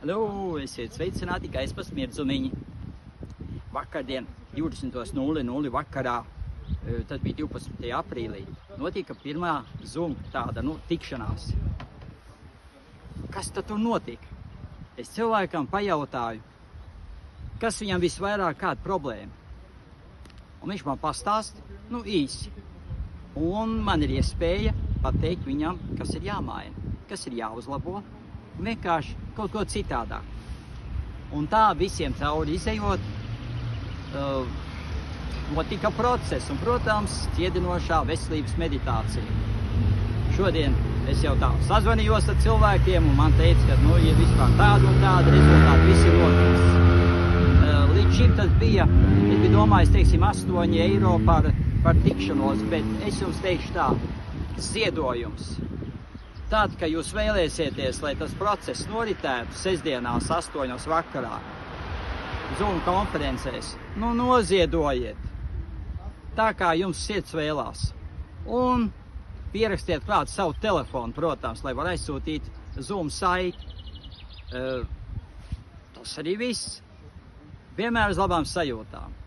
Halo, esiet sveicināti, gaismas mirdzumiņi. Vakardien 20.00 vakarā, tad bija 12. aprīlī, notika pirmā Zoom tāda, tikšanās. Kas tad tur notika? Es cilvēkam pajautāju, kas viņam visvairāk kāda problēma. Un viņš man pastāst, īsi. Un man ir iespēja pateikt viņam, kas ir jāmaina, kas ir jāuzlabo, vienkārši kaut ko citādāk. Un tā visiem cauri izejot, notika process un, protams, ķiedinošā veselības meditācija. Šodien es jau tā sazvanījos ar cilvēkiem un man teica, ka, ja vispār tādu un tādu rezultātu visi notiks. Līdz šim tas bija, es biju domājis, teiksim, 8 eiro par tikšanos, bet es jums teikšu tā, ziedojums. Tad, ka jūs vēlēsieties, lai tas process noritētu sestdienās 8 vakarā, Zoom konferencēs, noziedojiet, tā kā jums sirds vēlās. Un pierakstiet klāt savu telefonu, protams, lai var aizsūtīt Zoom saiti. Tas arī viss. Vienmēr uz labām sajūtām.